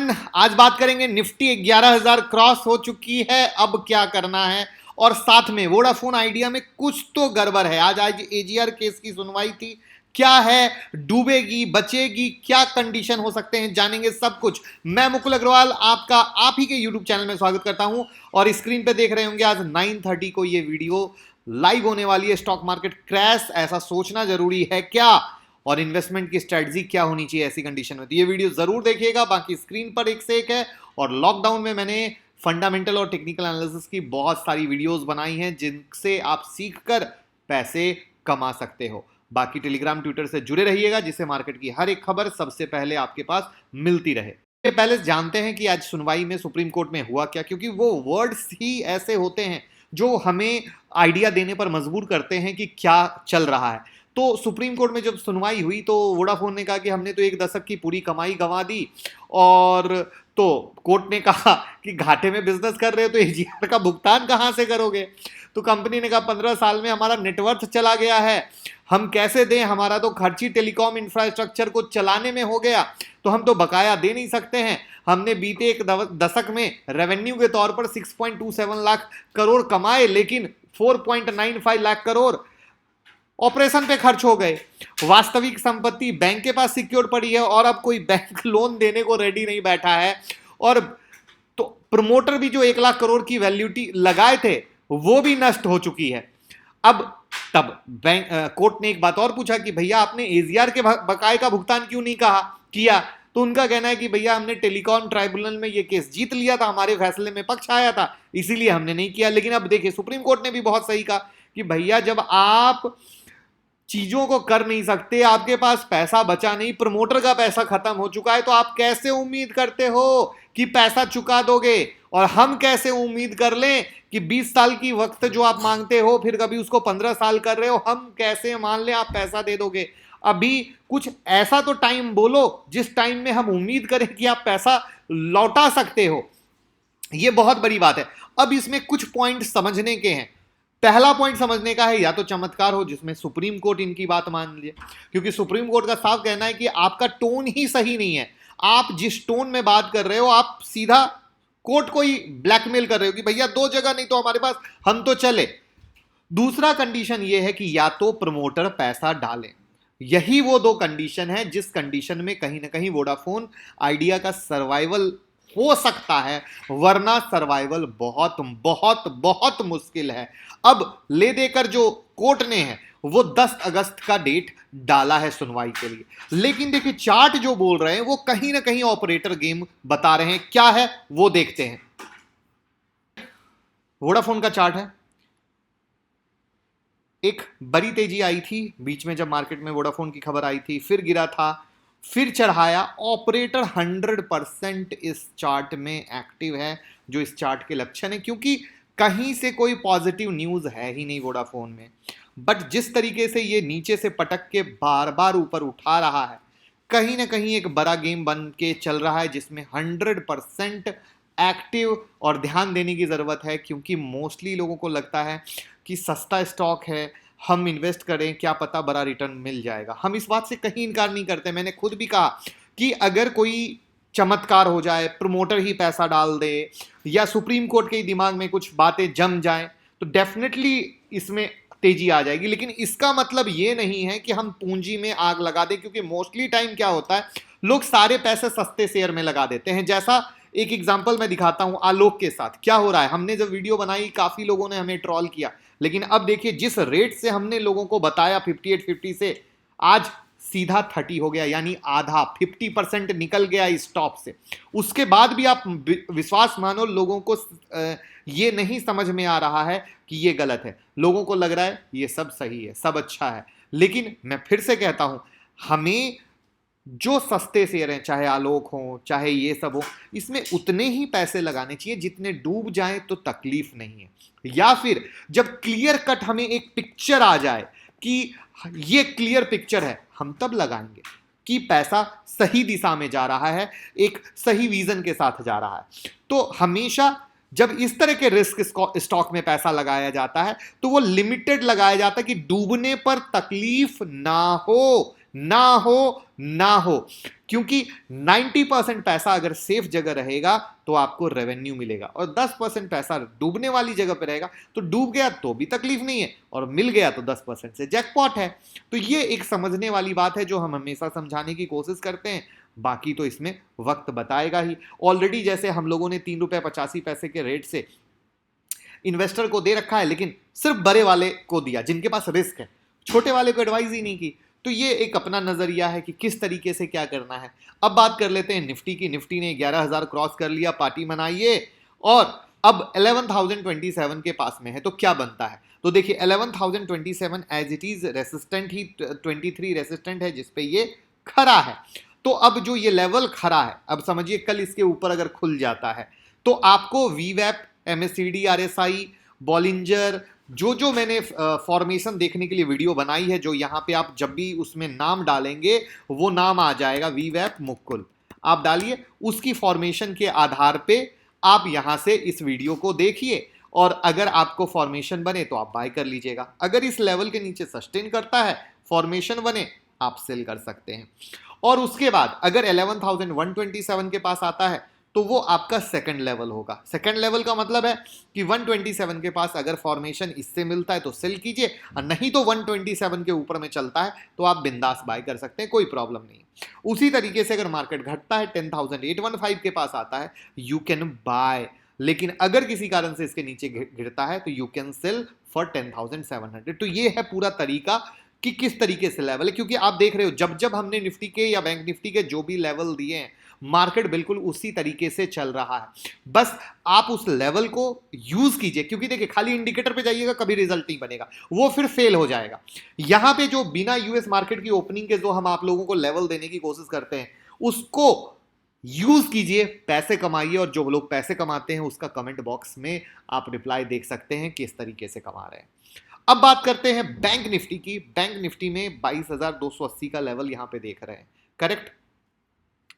Everyone, आज बात करेंगे निफ्टी 11,000 क्रॉस हो चुकी है, अब क्या करना है। और साथ में वोडाफोन आइडिया में कुछ तो गड़बड़ है। आज एजीआर केस की सुनवाई थी, क्या है, डूबेगी बचेगी, क्या कंडीशन हो सकते हैं, जानेंगे सब कुछ। मैं मुकुल अग्रवाल आपका आप ही के यूट्यूब चैनल में स्वागत करता हूं और स्क्रीन पे देख रहे होंगे आज 9:30 को ये वीडियो लाइव होने वाली है। स्टॉक मार्केट क्रैश, ऐसा सोचना जरूरी है क्या, और इन्वेस्टमेंट की स्ट्रेटजी क्या होनी चाहिए ऐसी कंडीशन में। तो ये वीडियो जरूर देखिएगा। बाकी स्क्रीन पर एक से एक है, और लॉकडाउन में मैंने फंडामेंटल और टेक्निकल एनालिसिस की बहुत सारी वीडियोस बनाई हैं जिनसे आप सीखकर पैसे कमा सकते हो। बाकी टेलीग्राम ट्विटर से जुड़े रहिएगा जिससे मार्केट की हर एक खबर सबसे पहले आपके पास मिलती रहे। पहले जानते हैं कि आज सुनवाई में सुप्रीम कोर्ट में हुआ क्या, क्योंकि वो वर्ड्स ही ऐसे होते हैं जो हमें आइडिया देने पर मजबूर करते हैं कि क्या चल रहा है। तो सुप्रीम कोर्ट में जब सुनवाई हुई तो वोडाफोन ने कहा कि हमने तो 1 दशक की पूरी कमाई गंवा दी, और तो कोर्ट ने कहा कि घाटे में बिजनेस कर रहे हो तो एजीआर का भुगतान कहां से करोगे। तो कंपनी ने कहा 15 साल में हमारा नेटवर्थ चला गया है, हम कैसे दें, हमारा तो खर्ची टेलीकॉम इंफ्रास्ट्रक्चर को चलाने में हो गया, तो हम तो बकाया दे नहीं सकते हैं। हमने बीते 1 दशक में रेवेन्यू के तौर पर 6.27 लाख करोड़ कमाए, लेकिन 4.95 लाख करोड़ ऑपरेशन पे खर्च हो गए। वास्तविक संपत्ति बैंक के पास सिक्योर पड़ी है और अब कोई बैंक लोन देने को रेडी नहीं बैठा है। और तो प्रमोटर भी जो 1 लाख करोड़ की वैल्यूटी लगाए थे वो भी नष्ट हो चुकी है। अब तब बैंक कोर्ट ने एक बात और पूछा कि भैया आपने एजीआर के बकाये का भुगतान क्यों नहीं किया। तो उनका कहना है कि भैया हमने टेलीकॉम ट्राइब्यूनल में ये केस जीत लिया था, हमारे फैसले में पक्ष आया था, इसीलिए हमने नहीं किया। लेकिन अब देखिए सुप्रीम कोर्ट ने भी बहुत सही कहा कि भैया जब आप चीजों को कर नहीं सकते, आपके पास पैसा बचा नहीं, प्रमोटर का पैसा खत्म हो चुका है, तो आप कैसे उम्मीद करते हो कि पैसा चुका दोगे। और हम कैसे उम्मीद कर लें कि 20 साल की वक्त जो आप मांगते हो फिर कभी उसको 15 साल कर रहे हो, हम कैसे मान लें आप पैसा दे दोगे। अभी कुछ ऐसा तो टाइम बोलो जिस टाइम में हम उम्मीद करें कि आप पैसा लौटा सकते हो। यह बहुत बड़ी बात है। अब इसमें कुछ पॉइंट समझने के हैं। पहला पॉइंट समझने का है, या तो चमत्कार हो जिसमें सुप्रीम कोर्ट इनकी बात मान ले, क्योंकि सुप्रीम कोर्ट का साफ कहना है कि आपका टोन ही सही नहीं है। आप जिस टोन में बात कर रहे हो आप सीधा कोर्ट को ही ब्लैकमेल कर रहे हो कि भैया 2 जगह नहीं तो हमारे पास, हम तो चले। दूसरा कंडीशन यह है कि या तो प्रमोटर पैसा डालें। यही वो 2 कंडीशन है जिस कंडीशन में कहीं ना कहीं वोडाफोन आइडिया का सर्वाइवल हो सकता है, वरना सर्वाइवल बहुत बहुत बहुत मुश्किल है। अब ले देकर जो कोर्ट ने है वो 10 अगस्त का डेट डाला है सुनवाई के लिए। लेकिन देखिए चार्ट जो बोल रहे हैं वो कहीं ना कहीं ऑपरेटर गेम बता रहे हैं। क्या है वो देखते हैं। वोडाफोन का चार्ट है, एक बड़ी तेजी आई थी बीच में जब मार्केट में वोडाफोन की खबर आई थी, फिर गिरा था, फिर चढ़ाया। ऑपरेटर 100% इस चार्ट में एक्टिव है, जो इस चार्ट के लक्षण है, क्योंकि कहीं से कोई पॉजिटिव न्यूज है ही नहीं वोडाफोन में। बट जिस तरीके से ये नीचे से पटक के बार बार ऊपर उठा रहा है, कहीं ना कहीं एक बड़ा गेम बन के चल रहा है जिसमें 100% एक्टिव और ध्यान देने की जरूरत है। क्योंकि मोस्टली लोगों को लगता है कि सस्ता स्टॉक है, हम इन्वेस्ट करें, क्या पता बड़ा रिटर्न मिल जाएगा। हम इस बात से कहीं इनकार नहीं करते। मैंने खुद भी कहा कि अगर कोई चमत्कार हो जाए, प्रमोटर ही पैसा डाल दे, या सुप्रीम कोर्ट के दिमाग में कुछ बातें जम जाएं, तो डेफिनेटली इसमें तेजी आ जाएगी। लेकिन इसका मतलब ये नहीं है कि हम पूंजी में आग लगा दें, क्योंकि मोस्टली टाइम क्या होता है, लोग सारे पैसे सस्ते शेयर में लगा देते हैं। जैसा एक एग्जांपल मैं दिखाता हूं आलोक के साथ क्या हो रहा है। हमने जब वीडियो बनाई काफी लोगों ने हमें ट्रोल किया, लेकिन अब देखिए जिस रेट से हमने लोगों को बताया 5850 से, आज सीधा 30 हो गया, यानी आधा 50% निकल गया इस टॉप से। उसके बाद भी आप विश्वास मानो, लोगों को ये नहीं समझ में आ रहा है कि ये गलत है। लोगों को लग रहा है ये सब सही है, सब अच्छा है। लेकिन मैं फिर से कहता हूं, हमें जो सस्ते शेयर हैं, चाहे आलोक हो चाहे ये सब हो, इसमें उतने ही पैसे लगाने चाहिए जितने डूब जाएं तो तकलीफ नहीं है। या फिर जब क्लियर कट हमें एक पिक्चर आ जाए कि ये क्लियर पिक्चर है, हम तब लगाएंगे कि पैसा सही दिशा में जा रहा है, एक सही विजन के साथ जा रहा है। तो हमेशा जब इस तरह के रिस्क स्टॉक में पैसा लगाया जाता है तो वो लिमिटेड लगाया जाता है कि डूबने पर तकलीफ ना हो, ना हो, क्योंकि 90% पैसा अगर सेफ जगह रहेगा तो आपको रेवेन्यू मिलेगा, और 10% पैसा डूबने वाली जगह पे रहेगा तो डूब गया तो भी तकलीफ नहीं है, और मिल गया तो 10% से जैकपॉट है। तो ये एक समझने वाली बात है जो हम हमेशा समझाने की कोशिश करते हैं, बाकी तो इसमें वक्त बताएगा ही। ऑलरेडी जैसे हम लोगों ने 3 रुपए 85 पैसे के रेट से इन्वेस्टर को दे रखा है, लेकिन सिर्फ बड़े वाले को दिया जिनके पास रिस्क है, छोटे वाले को एडवाइस ही नहीं की। तो ये एक अपना नजरिया है कि किस तरीके से क्या करना है। अब बात कर लेते हैं निफ्टी की। निफ्टी ने 11,000 क्रॉस कर लिया, पार्टी मनाइए, और अब 11,027 के पास में है। तो क्या बनता है, तो देखिए 11,027 एज इट इज रेसिस्टेंट ही 23 रेसिस्टेंट है जिसपे ये खड़ा है। तो अब जो ये लेवल खड़ा है, अब समझिए कल इसके ऊपर अगर खुल जाता है तो आपको वीवैप, MACD, RSI, बॉलिंजर, जो मैंने फॉर्मेशन देखने के लिए वीडियो बनाई है, जो यहां पे आप जब भी उसमें नाम डालेंगे वो नाम आ जाएगा वीवैप मुकुल, आप डालिए, उसकी फॉर्मेशन के आधार पे आप यहां से इस वीडियो को देखिए, और अगर आपको फॉर्मेशन बने तो आप बाय कर लीजिएगा। अगर इस लेवल के नीचे सस्टेन करता है, फॉर्मेशन बने, आप सेल कर सकते हैं। और उसके बाद अगर 11,127 के पास आता है तो वो आपका सेकंड लेवल होगा। सेकंड लेवल का मतलब है कि 127 के पास अगर फॉर्मेशन इससे मिलता है तो सेल कीजिए, और नहीं तो 127 के ऊपर में चलता है तो आप बिंदास बाय कर सकते हैं, कोई प्रॉब्लम नहीं। उसी तरीके से अगर मार्केट घटता है, 10,815 के पास आता है, यू कैन बाय, लेकिन अगर किसी कारण से इसके नीचे गिरता है तो यू कैन सेल फॉर 10,700। तो ये है पूरा तरीका कि किस तरीके से लेवल है, क्योंकि आप देख रहे हो जब जब हमने निफ्टी के या बैंक निफ्टी के जो भी लेवल दिए हैं, मार्केट बिल्कुल उसी तरीके से चल रहा है। बस आप उस लेवल को यूज कीजिए, क्योंकि देखिए खाली इंडिकेटर पे जाइएगा कभी रिजल्ट नहीं बनेगा, वो फिर फेल हो जाएगा। यहां पे जो बिना यूएस मार्केट की ओपनिंग के जो हम आप लोगों को लेवल देने की कोशिश करते हैं, उसको यूज कीजिए, पैसे कमाइए, और जो लोग पैसे कमाते हैं उसका कमेंट बॉक्स में आप रिप्लाई देख सकते हैं किस तरीके से कमा रहे हैं। अब बात करते हैं बैंक निफ्टी की। बैंक निफ्टी में 22,280 का लेवल यहां पे देख रहे हैं, करेक्ट।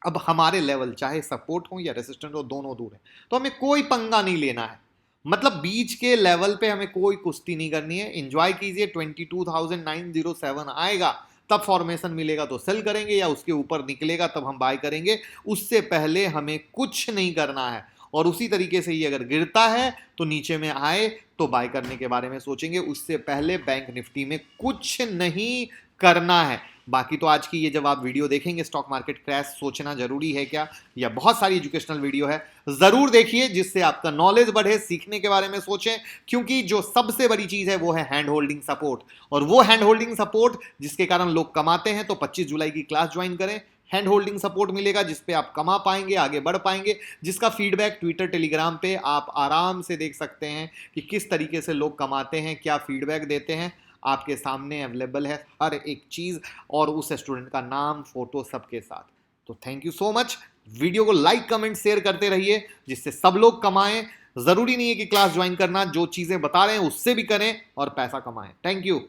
अब हमारे लेवल चाहे सपोर्ट हो या रेसिस्टेंट हो, दोनों दूर है, तो हमें कोई पंगा नहीं लेना है, मतलब बीच के लेवल पे हमें कोई कुश्ती नहीं करनी है। एंजॉय कीजिए, 22,907 आएगा तब फॉर्मेशन मिलेगा तो सेल करेंगे, या उसके ऊपर निकलेगा तब हम बाय करेंगे, उससे पहले हमें कुछ नहीं करना है। और उसी तरीके से ये अगर गिरता है तो नीचे में आए तो बाय करने के बारे में सोचेंगे, उससे पहले बैंक निफ्टी में कुछ नहीं करना है। बाकी तो आज की ये जब आप वीडियो देखेंगे स्टॉक मार्केट क्रैश सोचना जरूरी है क्या, या बहुत सारी एजुकेशनल वीडियो है, जरूर देखिए, जिससे आपका नॉलेज बढ़े, सीखने के बारे में सोचें। क्योंकि जो सबसे बड़ी चीज है वो है हैंड होल्डिंग सपोर्ट, और वो हैंड होल्डिंग सपोर्ट जिसके कारण लोग कमाते हैं। तो 25 जुलाई की क्लास ज्वाइन करें, हैंड होल्डिंग सपोर्ट मिलेगा जिसपे आप कमा पाएंगे, आगे बढ़ पाएंगे, जिसका फीडबैक ट्विटर टेलीग्राम पे आप आराम से देख सकते हैं कि किस तरीके से लोग कमाते हैं, क्या फीडबैक देते हैं। आपके सामने अवेलेबल है हर एक चीज, और उस स्टूडेंट का नाम, फोटो सबके साथ। तो thank you so much. Video को लाइक, कमेंट, शेयर करते रहिए, जिससे सब लोग कमाएं। जरूरी नहीं है कि क्लास ज्वाइन करना, जो चीजें बता रहे हैं उससे भी करें और पैसा कमाएं। Thank you.